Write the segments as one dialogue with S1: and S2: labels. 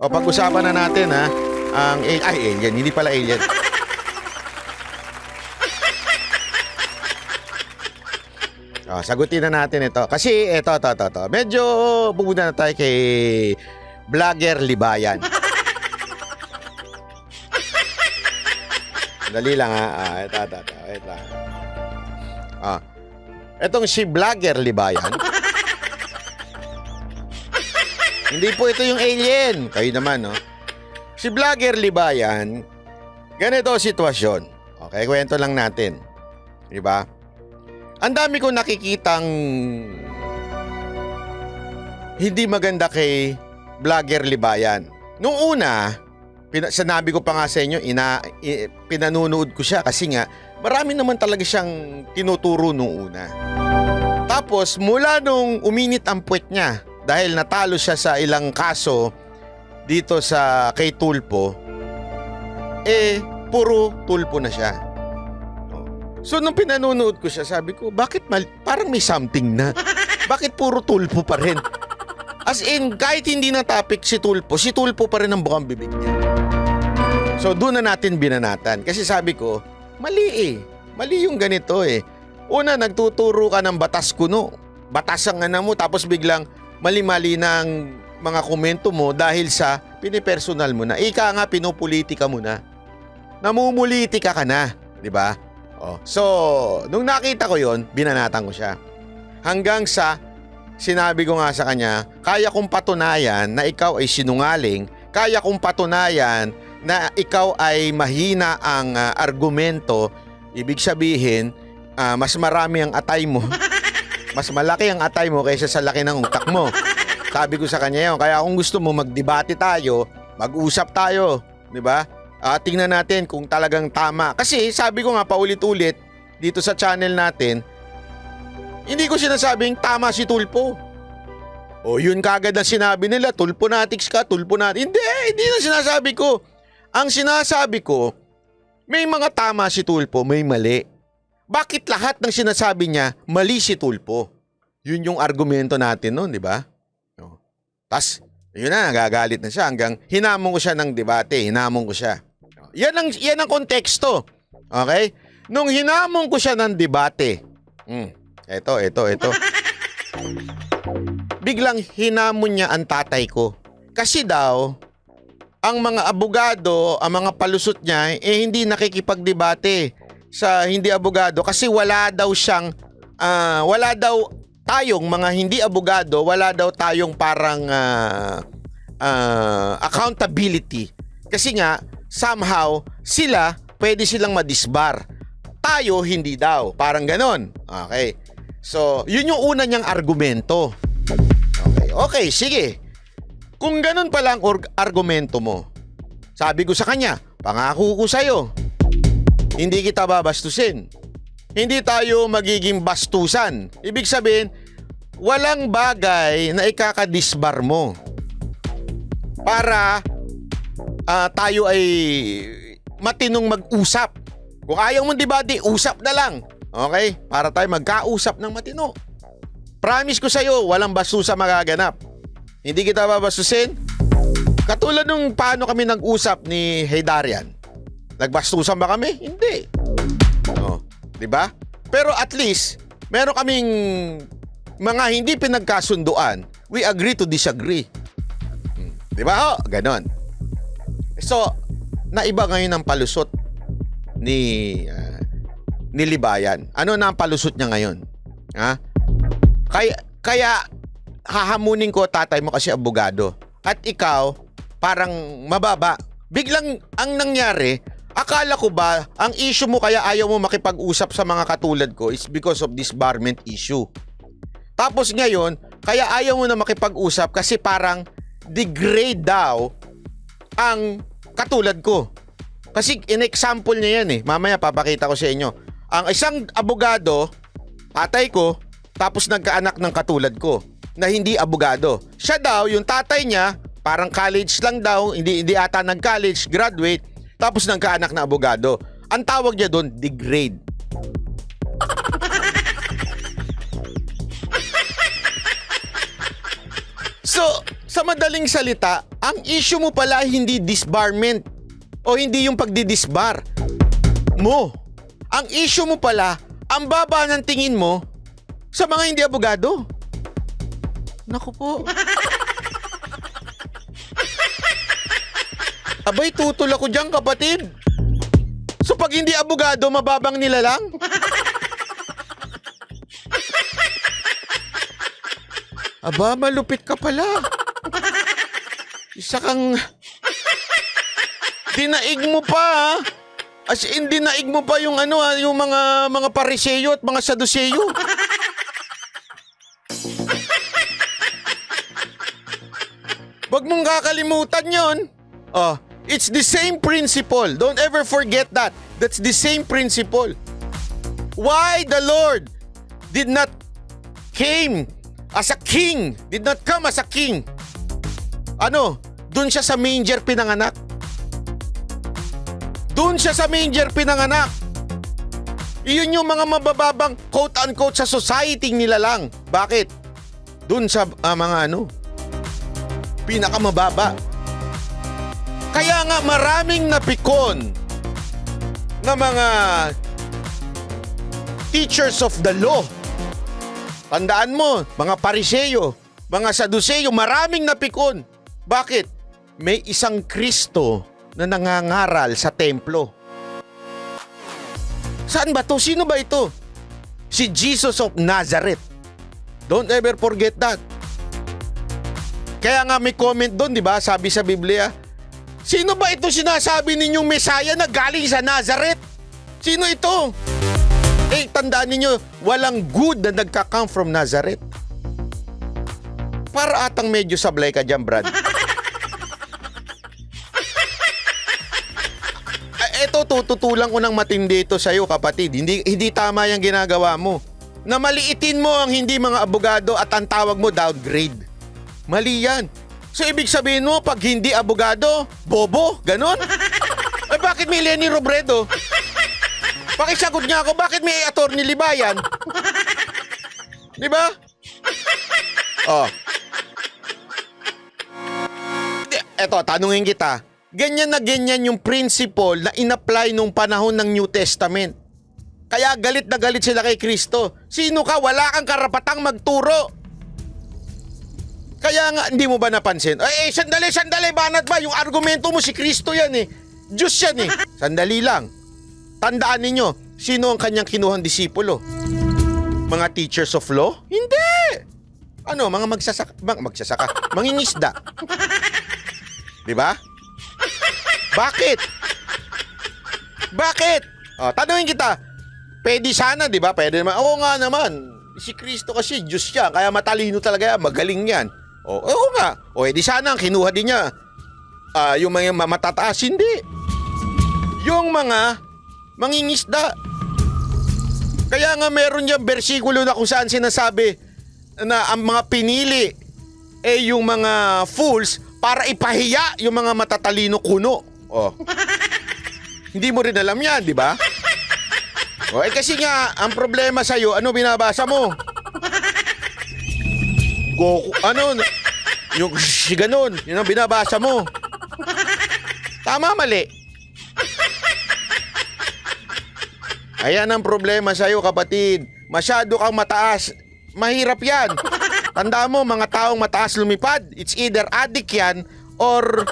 S1: O, pag-usapan na natin, ha? Alien. Hindi pala alien. O, sagutin na natin ito. Kasi, ito. Medyo pupunta na tayo kay Vlogger Libayan. Dali lang, ha? Ito. Etong si Vlogger Libayan. Hindi po ito yung alien. Kayo naman, no? Si Vlogger Libayan, ganito sitwasyon. Okay, kwento lang natin. Diba? Ang dami kong nakikitang hindi maganda kay Vlogger Libayan. Nung una, sinabi ko pa nga sa inyo, pinanunood ko siya kasi nga, marami naman talaga siyang tinuturo nung una. Tapos, mula nung uminit ang puwet niya, dahil natalo siya sa ilang kaso dito sa kay Tulpo, puro Tulpo na siya. So, nung pinanunood ko siya, sabi ko, bakit parang may something na? Bakit puro Tulpo pa rin? As in, kahit hindi na topic si Tulpo pa rin ang bukang bibig niya. So, doon na natin binanatan. Kasi sabi ko, mali Mali yung ganito eh. Una, nagtuturo ka ng batas kuno. Batas ang mo, tapos biglang mali-mali na ang mga komento mo dahil sa pinipersonal mo na. Ika nga, pinupolitika mo na. Namumulitika ka na. Diba? Oh. So, nung nakita ko yon, binanatan ko siya. Hanggang sa sinabi ko nga sa kanya, kaya kong patunayan na ikaw ay sinungaling, kaya kong patunayan na ikaw ay mahina ang argumento, ibig sabihin, mas marami ang atay mo, mas malaki ang atay mo kaysa sa laki ng utak mo. Sabi ko sa kanya yun, kaya kung gusto mo magdebate tayo, mag-usap tayo, di ba? Tingnan natin kung talagang tama. Kasi sabi ko nga paulit-ulit dito sa channel natin, hindi ko sinasabing tama si Tulpo. O yun kagad ang sinabi nila, Tulponatics ka, Tulponatics. Hindi na sinasabi ko. Ang sinasabi ko, may mga tama si Tulpo, may mali. Bakit lahat ng sinasabi niya, mali si Tulpo? Yun yung argumento natin noon, di ba? Tas, yun na, nagagalit na siya hanggang hinamon ko siya ng debate, hinamon ko siya. Yan ang konteksto. Okay? Nung hinamon ko siya ng debate, Ito. Biglang hinamon niya ang tatay ko. Kasi daw, ang mga abogado, ang mga palusot niya, hindi nakikipagdebate sa hindi abogado kasi wala daw tayong mga hindi abogado, wala daw tayong parang accountability. Kasi nga, somehow, pwede silang madisbar. Tayo, hindi daw. Parang ganon. Okay. So, yun yung una niyang argumento. Okay, sige. Kung ganun pala ang argumento mo, sabi ko sa kanya, pangako ko sa'yo, hindi kita babastusin. Hindi tayo magiging bastusan. Ibig sabihin, walang bagay na ikakadisbar mo para tayo ay matinong mag-usap. Kung ayaw mong debate, usap na lang. Okay? Para tayo magkausap ng matino. Promise ko sa'yo, walang bastusa magaganap. Hindi kita babastusin. Katulad nung paano kami nag-usap ni Heydarian. Nagbastusan ba kami? Hindi. Diba? Pero at least, meron kaming mga hindi pinagkasunduan. We agree to disagree. Diba? Ganon. So, naiba ngayon ang palusot ni Libayan. Ano na ang palusot niya ngayon? Ha? Kaya hahamunin ko tatay mo kasi abogado. At ikaw, parang mababa. Biglang ang nangyari, akala ko ba, ang issue mo kaya ayaw mo makipag-usap sa mga katulad ko is because of disbarment issue. Tapos ngayon, kaya ayaw mo na makipag-usap kasi parang degrade daw ang katulad ko. Kasi in-example niya yan eh. Mamaya papakita ko sa inyo. Ang isang abogado, tatay ko, tapos nagkaanak ng katulad ko na hindi abogado. Siya daw, yung tatay niya, parang college lang daw, hindi ata nag-college, graduate, tapos nagkaanak na abogado. Ang tawag niya doon, degrade. Sa madaling salita, ang issue mo pala hindi disbarment o hindi yung pagdidisbar mo. Ang issue mo pala, ang baba ng tingin mo sa mga hindi abogado. Naku po. Abay, tutol ako dyan, kapatid. So pag hindi abogado, mababang nila lang? Aba, malupit ka pala. Isa kang... Dinaig mo pa, ha? As in, dinaig mo pa yung ano, ha? Yung mga pariseyo at mga saduseyo. Wag mong kakalimutan yon. Oh, it's the same principle. Don't ever forget that. That's the same principle. Why the Lord did not came as a king, did not come as a king. Ano? Doon siya sa manger pinanganak. Doon siya sa manger pinanganak. Iyon yung mga mabababang quote-unquote sa society nila lang. Bakit? Doon sa mga pinakamababa. Kaya nga maraming napikon na mga teachers of the law. Tandaan mo, mga pariseyo, mga saduseyo, maraming napikon. Bakit? May isang Kristo na nangangaral sa templo. Saan ba to? Sino ba ito? Si Jesus of Nazareth. Don't ever forget that. Kaya nga may comment doon, di ba? Sabi sa Biblia, sino ba ito sinasabi ninyong Mesaya na galing sa Nazareth? Sino ito? Eh, tandaan ninyo, walang good na nagka-come from Nazareth. Para atang medyo sablay ka dyan, Brad. Eto, tututulan ko ng matindi ito sa'yo, kapatid. Hindi tama yung ginagawa mo. Na maliitin mo ang hindi mga abogado at ang tawag mo downgrade. Mali yan. So, ibig sabihin mo, pag hindi abogado, bobo, ganon? Eh, bakit may Lenny Robredo? Pakisagot niya ako, bakit may Attorney Libayan? Di ba? Oh. Eto, tanungin kita. Ganyan na ganyan yung principle na in-apply nung panahon ng New Testament. Kaya galit na galit sila kay Kristo. Sino ka? Wala kang karapatang magturo. Kaya nga, hindi mo ba napansin? Sandali, banat ba? Yung argumento mo, si Kristo yan eh. Diyos yan eh. Sandali lang. Tandaan ninyo, sino ang kanyang kinuhang disipulo? Mga teachers of law? Hindi! Ano, mga magsasaka, mangingisda. Di ba? Bakit? Bakit? O, tanungin kita, pwede sana, di ba? Pwede naman. Oo nga naman. Si Kristo kasi, Diyos siya. Kaya matalino talaga yan. Magaling yan. Oo nga. O, edi sana ang kinuha din niya. Yung mga matataas, hindi. Yung mga mangingisda. Kaya nga meron niyang bersikulo na kung saan sinasabi na ang mga pinili yung mga fools para ipahiya yung mga matatalino kuno. Oh. Hindi mo rin alam yan, di ba? Kasi nga, ang problema sa'yo, ano binabasa mo? Goku, yung ganun, yun ang binabasa mo. Tama, mali. Ayan ang problema sa'yo, kapatid. Masyado kang mataas. Mahirap yan. Tandaan mo, mga taong mataas lumipad, it's either addict yan or...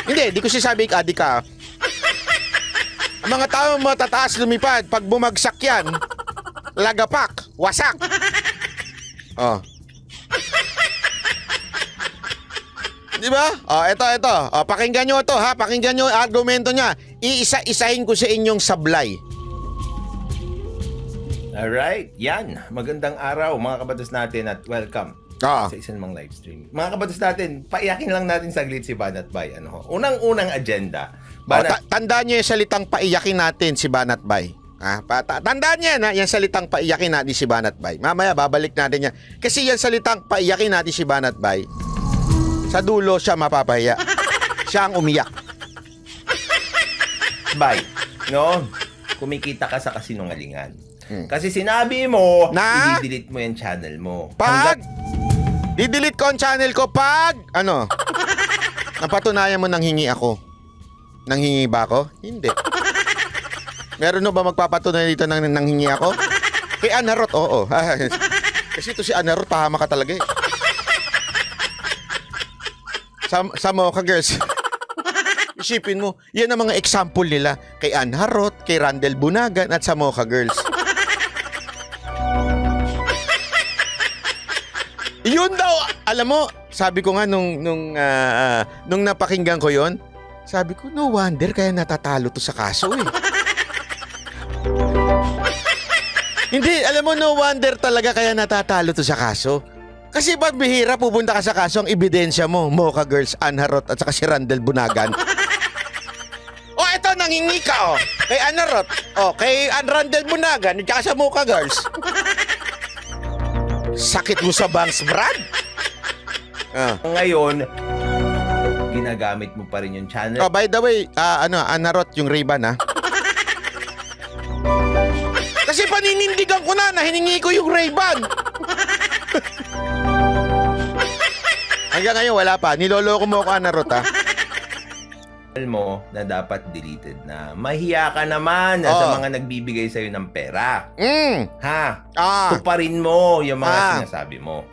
S1: Hindi ko sinasabi addict ka. Ang mga taong matataas lumipad, pag bumagsak yan, lagapak, wasak. Oh. Di ba? Oh, ito. Oh, pakinggan nyo ito, ha? Pakinggan nyo yung argumento niya. Iisa-isahin ko sa inyong sablay.
S2: Alright, yan. Magandang araw mga kabatas natin at welcome sa isang mga live stream. Mga kabatas natin, paiyakin lang natin saglit si Banat Bay. Unang-unang agenda.
S1: Tandaan niyo yung salitang paiyakin natin si Banat Bay. Tandaan niya na yung salitang paiyakin natin si Banat Bay. Mamaya babalik natin yan. Kasi yung salitang paiyakin natin si Banat Bay, sa dulo siya mapapahiya. Siya ang umiyak.
S2: Bay, no? Kumikita ka sa kasinungalingan. Kasi sinabi mo,
S1: na
S2: i-delete mo yung channel mo.
S1: Didelete ko ang channel ko pag, napatunayan mo nang hingi ako. Nang hingi ba ako? Hindi. Meron ba magpapatunay dito nang hingi ako? Kay Anarot, oo. Kasi ito si Anarot, pahama ka talaga eh. Sa Mocha Girls. Isipin mo, yan ang mga example nila. Kay Anarot, kay Randel Bunagan at sa Mocha Girls. Yun daw, alam mo, sabi ko nga nung napakinggan ko yon, sabi ko, no wonder kaya natatalo to sa kaso eh. Hindi, alam mo, no wonder talaga kaya natatalo to sa kaso. Kasi ba't bihira pupunta ka sa kaso, ang ebidensya mo, Mocha Girls, Anarot at saka si Randel Bunagan. O eto, nangingi ka kay Anarot, kay Randel Bunagan at saka sa Mocha Girls. Sakit mo sa bangs, Brad?
S2: Ngayon, ginagamit mo pa rin yung channel.
S1: Oh, by the way, Anarot yung Ray-Ban, ha? Kasi paninindigan ko na hiningi ko yung Ray-Ban. Hanggang ngayon, wala pa. Niloloko mo ako, Anarot, ha?
S2: Mo na dapat deleted na. Mahiya ka naman sa mga nagbibigay sa'yo ng pera. Ha? Tuparin mo yung mga sinasabi mo.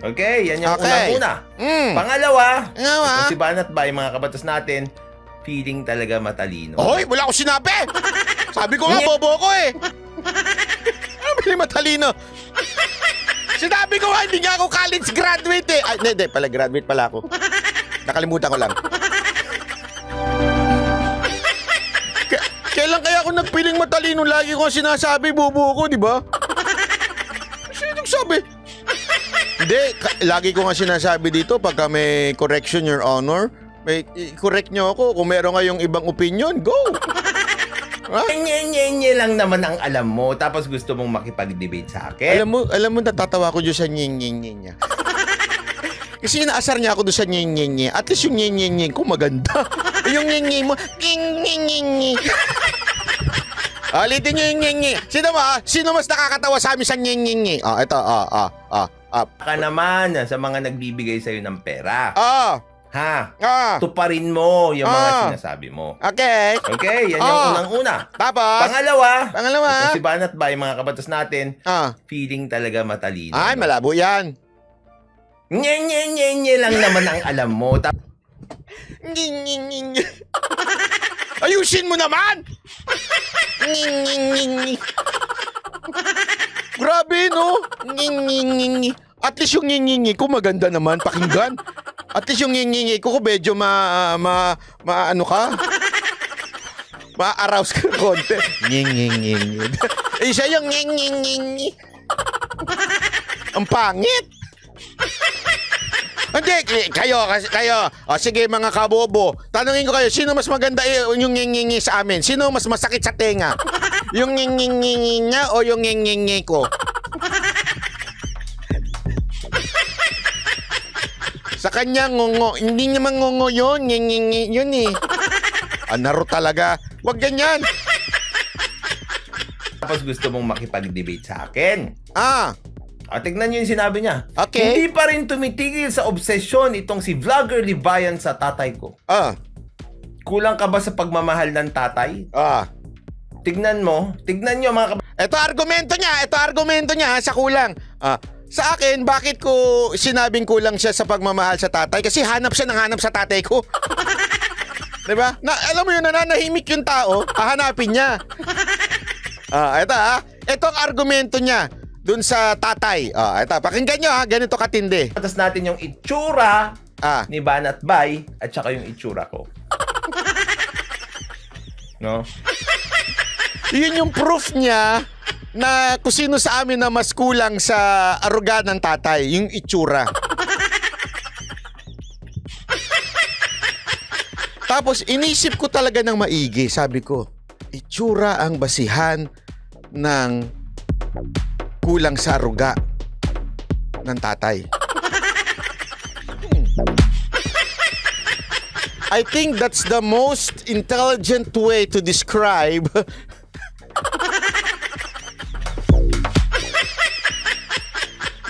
S2: Okay? Yan yung unang-una. Pangalawa, si Banat Bay, mga kabatas natin, feeling talaga matalino.
S1: Hoy, wala ko sinabi! Sabi ko nga, bobo ko eh. Ano matalino? Sinabi ko nga, hindi nga ako college graduate eh. Ay, hindi, graduate pala ako. Nakalimutan ko lang. Kailan kaya ako nagpiling matalino? Lagi ko sinasabi, bobo ko, di ba? Sino nagsabi? Hindi, lagi ko nga sinasabi dito pagka may correction, Your Honor. May correct nyo ako. Kung meron kayong ibang opinion, go!
S2: Nye lang naman ang alam mo, tapos gusto mong makipag-debate sa akin.
S1: Alam mo, natatawa ko dyan sa nye niya. Kasi inaasar niya ako doon sa nye. At least yung nye ko maganda. Yung nye mo, nye. Alitin nyo yung nye. Sino mas nakakatawa sa amin sa nye? Ito.
S2: Ka naman sa mga nagbibigay sa'yo ng pera. Ha? Tuparin mo yung mga sinasabi mo.
S1: Okay.
S2: Okay, yan yung unang-una.
S1: Tapos?
S2: Pangalawa, si Banat Bay, mga kabatas natin, feeling talaga matalino.
S1: Ay, malabo yan.
S2: Nye lang naman ang alam mo.
S1: Ayusin mo naman! Grabe, no? At least yung ngingingi ko maganda naman pakinggan. At least yung ngingingi ko medyo ano ka? Ma-arouse ka konti. Ngingingi. Isa yung ngingingi. Ang pangit. Hindi, kayo. Sige mga kabobo, tanungin ko kayo, sino mas maganda yung ngingingi sa amin? Sino mas masakit sa tenga? Yung ngingingi niya o yung ngingingi ko? Sa kanya, ngungo. Hindi naman ngungo yun. Ngingingi yun eh. Anarot talaga. Huwag ganyan.
S2: Tapos gusto mong makipag-debate sa akin. Tignan nyo yung sinabi niya.
S1: Okay.
S2: Hindi pa rin tumitigil sa obsesyon itong si Vlogger Libayan sa tatay ko. Kulang ka ba sa pagmamahal ng tatay? Tignan nyo mga
S1: Ito argumento niya sa kulang. Sa akin, bakit ko sinabing kulang siya sa pagmamahal sa tatay? Kasi hanap sa tatay ko. Diba? Alam mo yun, nananahimik yung tao, hahanapin niya. Ito ang argumento niya dun sa tatay. Ito, pakinggan nyo ganito katindi.
S2: Tapos natin yung itsura ni Banat Bay at saka yung itsura ko. No?
S1: Yun yung proof niya na kung sino sa amin na mas kulang sa aruga ng tatay, yung itsura. Tapos inisip ko talaga ng maigi, sabi ko, itsura ang basihan ng kulang sa aruga ng tatay. I think that's the most intelligent way to describe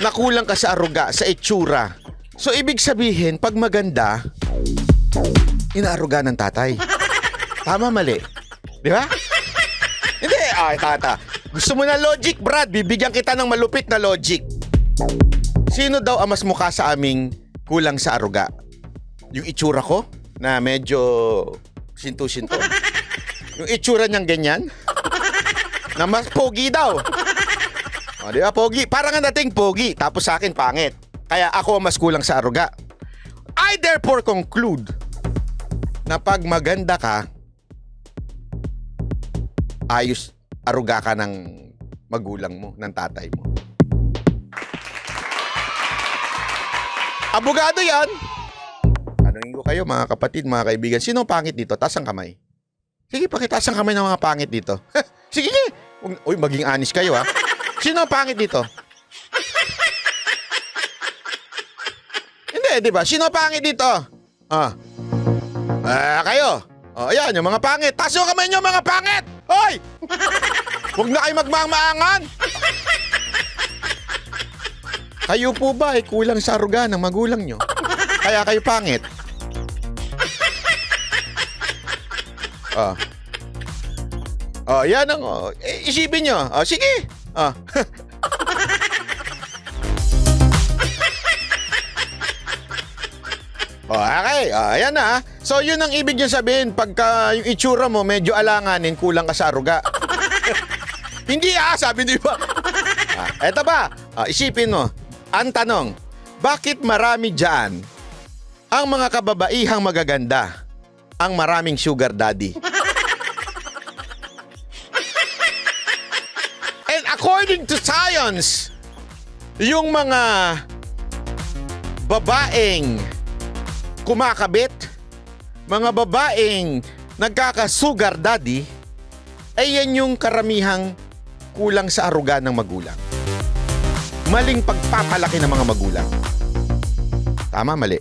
S1: na kulang ka sa aruga, sa itsura. So, ibig sabihin, pag maganda, inaaruga ng tatay. Tama, mali. Di ba? Hindi, tata. Gusto mo na logic, Brad? Bibigyan kita ng malupit na logic. Sino daw ang mas mukha sa aming kulang sa aruga? Yung itsura ko, na medyo sinto-sinto. Yung itsura niyang ganyan, na mas pogi daw. O, di ba, pogi? Parang ang dating pogi, tapos sa akin pangit. Kaya ako ang mas kulang sa aruga. I therefore conclude na pag maganda ka, ayos, aruga ka ng magulang mo, ng tatay mo. Abogado yan! Tanungin ko kayo, mga kapatid, mga kaibigan, sino ang pangit dito? Taas ang kamay. Sige, pakitaas ang kamay ng mga pangit dito. Sige, uy, maging honest kayo, ha? Sino ang pangit dito? Hindi, di ba? Sino ang pangit dito? Kayo. Ayan, yung mga pangit. Taas yung kamay nyo, mga pangit! Hoy! Huwag na kayo magmamaangan! Kayo po ba ay kulang sa aruga ng magulang nyo? Kaya kayo pangit? Yan ang... isipin nyo. Sige. Okay. Ayan na. So, yun ang ibig nyo sabihin. Pagka yung itsura mo medyo alanganin, kulang ka sa aruga. Hindi sabi di ba? Eto ba? Isipin mo. Ang tanong, bakit marami dyan ang mga kababaihang magaganda ang maraming sugar daddy? And according to science, yung mga babaeng kumakabit, mga babaeng nagkaka-sugar daddy, ay yan yung karamihang kulang sa aruga ng magulang. Maling pagpapalaki ng mga magulang. Tama, mali.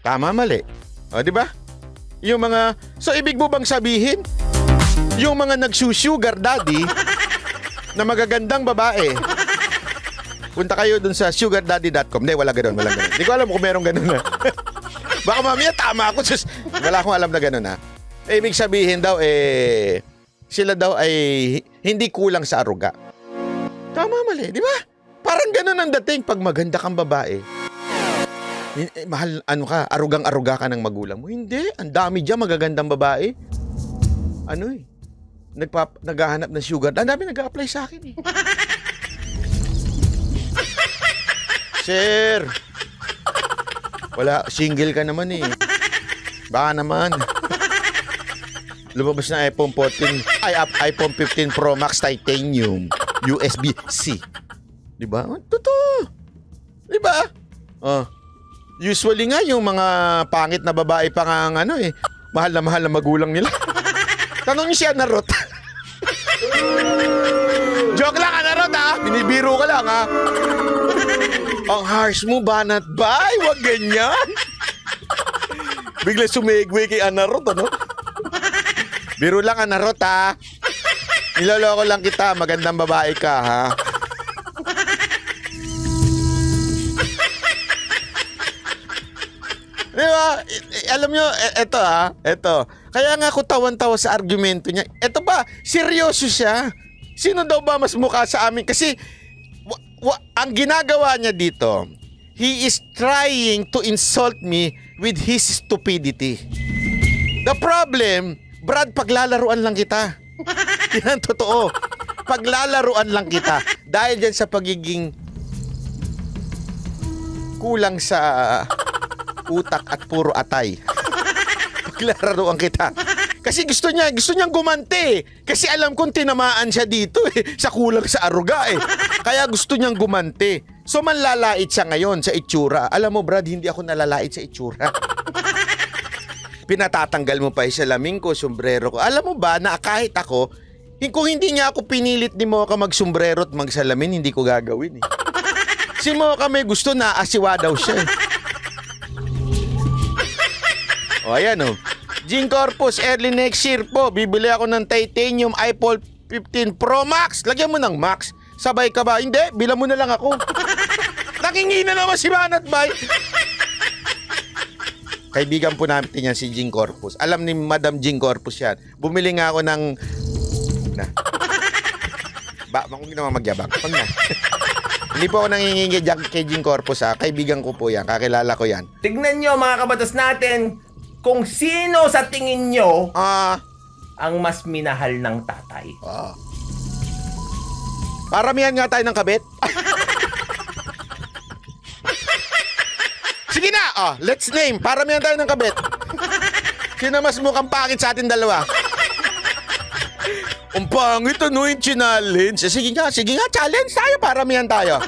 S1: Tama, mali. O, di ba? Yung mga... So, ibig mo bang sabihin, yung mga nagsusugar daddy na magagandang babae, punta kayo dun sa sugardaddy.com. Hindi, wala ganun, wala ganun. Hindi ko alam kung merong ganun na. Baka mamaya tama ako. Wala akong alam na ganun, ha. Ibig sabihin daw, sila daw ay hindi kulang sa aruga. Tama, mali, di ba? Parang ganun ang dating pag maganda kang babae. Mahal, arugang-aruga ka ng magulang mo. Hindi, ang dami dyan magagandang babae. Naghahanap ng sugar. Ang dami nag-a-apply sa akin, Sir, wala, single ka naman, Baka naman. Lumabas na iPhone 14, iPhone 15 Pro Max Titanium USB-C. Di ba? Totoo. Di ba? Usually nga yung mga pangit na babae pa nga mahal na magulang nila. Tanong niyo si Anarot. Joke lang, Anarot, binibiro ka lang, Ang harsh mo, banat bay, wag ganyan. Bigla sumigwi kay Anarot, Biro lang, Anarot, Niloloko lang kita, magandang babae ka, Di ba? Alam nyo, eto. Kaya nga ako tawan-tawa sa argumento niya. Eto ba, seryoso siya. Sino daw ba mas mukha sa amin? Kasi, ang ginagawa niya dito, he is trying to insult me with his stupidity. The problem, Brad, paglalaruan lang kita. Yan ang totoo. Paglalaruan lang kita. Dahil dyan sa pagiging kulang sa utak at puro atay. Paglalaruan kita. Kasi gusto niyang gumanti. Kasi alam kong tinamaan siya dito sa kulang sa aruga Kaya gusto niyang gumanti. So manlalait siya ngayon sa itsura. Alam mo, Brad, hindi ako nalalait sa itsura. Pinatatanggal mo pa yung salamin ko, sombrero ko. Alam mo ba na kahit ako, kung hindi niya ako pinilit ni Mocha mag-sombrero at mag-salamin, hindi ko gagawin Si Mocha may gusto na asiwa daw siya. Ayan Jing Corpus, early next year po, bibili ako ng titanium iPhone 15 Pro Max. Lagyan mo ng Max. Sabay ka ba? Hindi, bilang mo na lang ako. Nakingi na naman si Banat Bay. Kaibigan po natin yan si Jing Corpus. Alam ni Madam Jing Corpus yan. Bumili nga ako ng... Huwag naman magyabang. Huwag na. Hindi po ako nangingingi kay Jing Corpus ha. Kaibigan ko po yan. Kakilala ko yan.
S2: Tignan nyo mga kabatas natin kung sino sa tingin nyo ang mas minahal ng tatay.
S1: Paramihan nga tayo ng kabit. Sige na, let's name. Paramihan tayo ng kabit. Sino mas mukhang pangit sa atin dalawa? Ang pangit, ano yung challenge? Sige nga, challenge tayo. Paramihan tayo.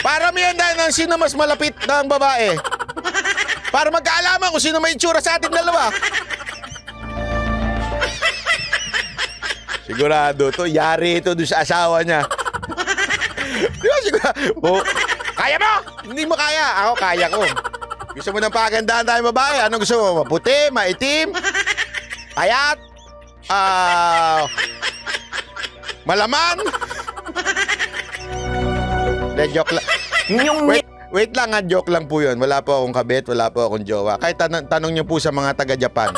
S1: Paramihan tayo ng sino mas malapit ng babae. Para magkaalaman kung sino may itsura sa ating dalawa. Sigurado to, yari ito doon sa asawa niya. Di ba sigurado? Kaya mo? Hindi mo kaya. Ako, kaya ko. Gusto mo ng pagandahan tayo babae? Ano gusto mo? Maputi? Maitim? Payat? Malaman? De, joke lang. Wait lang ha, joke lang po yun. Wala po akong kabit, wala po akong jowa. Kahit tanong nyo po sa mga taga-Japan.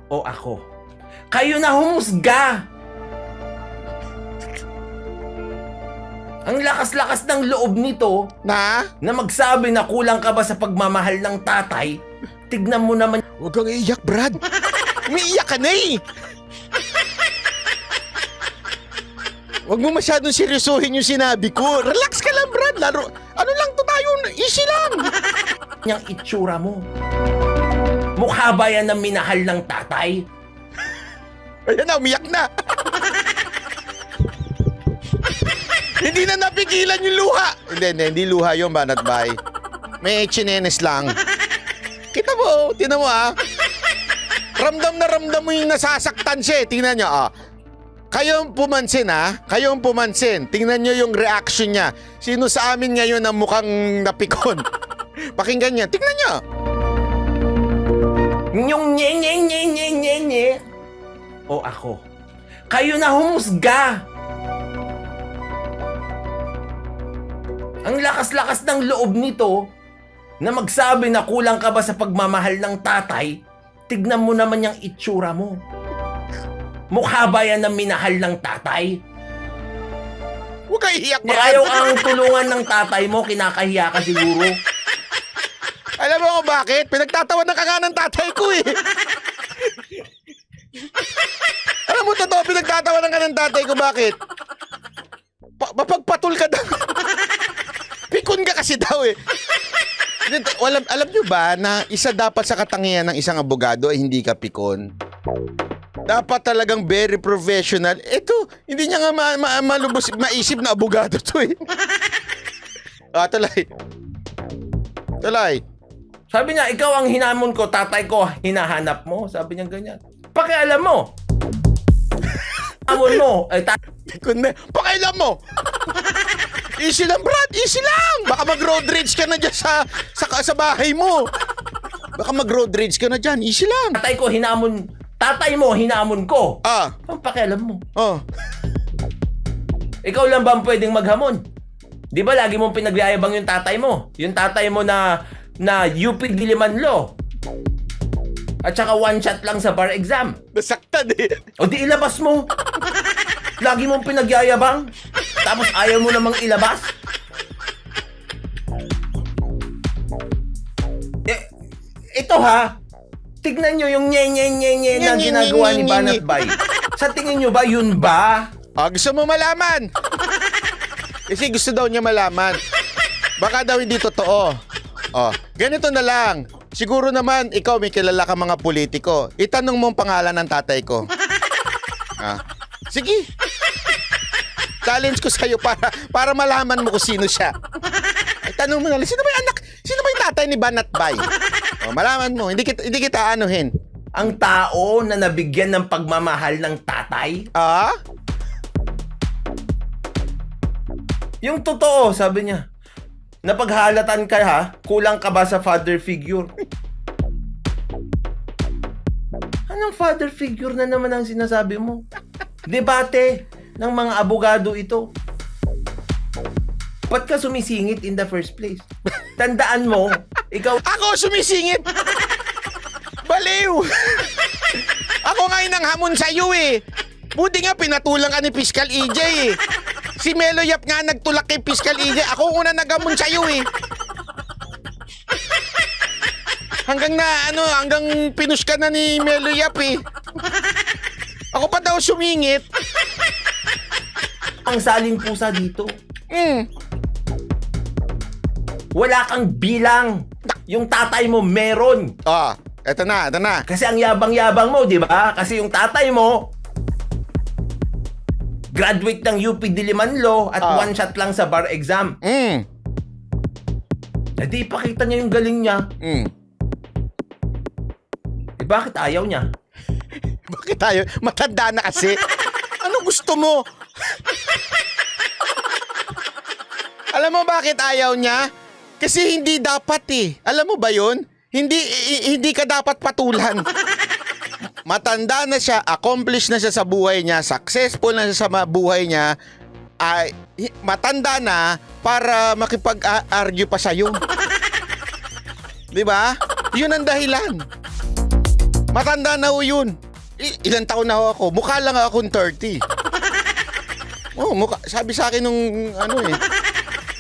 S2: O ako. Kayo na humusga. Ang lakas-lakas ng loob nito na magsabi na kulang ka ba sa pagmamahal ng tatay. Tignan mo naman.
S1: Huwag kang iiyak, Brad. Umiiyak ka na eh. Huwag mo masyadong seryosohin yung sinabi ko. Relax ka lang, Brad. Laro, ano lang to tayo? Easy lang.
S2: Yang itsura mo. Mukha ba yan ng minahal ng tatay?
S1: Ayan na, umiyak na. Hindi na napigilan yung luha. Hindi luha yung Banat Bay. May chinenes lang. Kita mo, tingnan mo Ramdam na ramdam mo yung nasasaktan siya. Tingnan nyo, Kayong pumansin Kayong pumansin. Tingnan nyo yung reaction niya. Sino sa amin ngayon ang mukhang napikon? Pakinggan niya. Tingnan nyo.
S2: Yung nye. O ako. Kayo na humusga. Ang lakas-lakas ng loob nito na magsabi na kulang ka ba sa pagmamahal ng tatay. Tignan mo naman yung itsura mo. Mukha ba yan ng minahal ng tatay?
S1: Huwag ka iiyak, Brad.
S2: Ayaw ang tulungan ng tatay mo, kinakahiya ka siguro.
S1: Alam mo kung bakit? Pinagtatawan na ka nga ng tatay ko eh. Alam mo, totoo, pinagtatawan na ka ng tatay ko. Bakit? Mapagpatul ka daw. Pikon ka kasi daw eh. Alam nyo ba na isa dapat sa katangian ng isang abogado ay hindi ka pikon? Dapat talagang very professional. Ito, hindi niya nga malubos, maisip na abogado to eh. Talay.
S2: Sabi niya, ikaw ang hinamon ko, tatay ko, hinahanap mo. Sabi niya ganyan. Pakialam mo. Hamon mo.
S1: Pakialam mo. Easy lang, Brad. Easy lang. Baka mag-road rage ka na dyan sa bahay mo. Baka mag-road rage ka na dyan. Easy lang.
S2: Tatay mo, hinamon ko. Ang pakialam mo. Ikaw lang ba ang pwedeng maghamon? Di ba lagi mong pinagyayabang yung tatay mo? Yung tatay mo na UP Diliman Law. At saka one shot lang sa bar exam.
S1: Nasaktan eh.
S2: O di ilabas mo. Lagi mong pinagyayabang. Tapos ayaw mo namang ilabas. Ito tignan nyo yung nye na ginagawa ni Banat Bay. Sa tingin nyo ba, yun ba?
S1: Gusto mo malaman? Kasi gusto daw niya malaman. Baka daw hindi totoo. Ganito na lang. Siguro naman, ikaw may kilala ka mga politiko. Itanong mo ang pangalan ng tatay ko. Sige. Challenge ko sa'yo para malaman mo kung sino siya. Tanong mo na lang, sino ba yung anak? Sino ba yung tatay ni Banat Bay? Malaman mo, hindi kita anuhin.
S2: Ang tao na nabigyan ng pagmamahal ng tatay? Yung totoo, sabi niya. Napaghalatan ka ha? Kulang ka ba sa father figure? Anong father figure na naman ang sinasabi mo? Debate ng mga abogado ito. Ba't ka sumisingit in the first place? Tandaan mo, ikaw...
S1: Ako sumisingit! Baliw! Ako nga yung nanghamon sa'yo eh. Buti nga pinatulang ka ni Fiscal EJ eh. Si Melo Yap nga nagtulak kay Fiscal EJ. Ako una naghamon sa'yo eh. Hanggang pinush ka na ni Melo Yap eh. Ako pa daw sumingit.
S2: Ang saling pusa dito. Wala kang bilang. Yung tatay mo meron.
S1: Eto na.
S2: Kasi ang yabang-yabang mo, di ba? Kasi yung tatay mo, graduate ng UP Diliman Law at one shot lang sa bar exam. Eh di, ipakita niya yung galing niya. Eh bakit ayaw niya?
S1: Bakit tayo? Matanda na kasi. Ano gusto mo? Alam mo bakit ayaw niya? Kasi hindi dapat eh. Alam mo ba yun? Hindi ka dapat patulan. Matanda na siya, accomplished na siya sa buhay niya, successful na siya sa buhay niya, matanda na para makipag-argue pa sa'yo. Di ba? Yun ang dahilan. Matanda na ho yun. Ilang taon na ho ako? Mukha lang akong 30. Sabi sa akin nung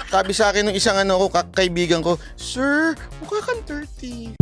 S1: Sabi sa akin nung isang kaibigan ko, "Sir, mukha kang 30."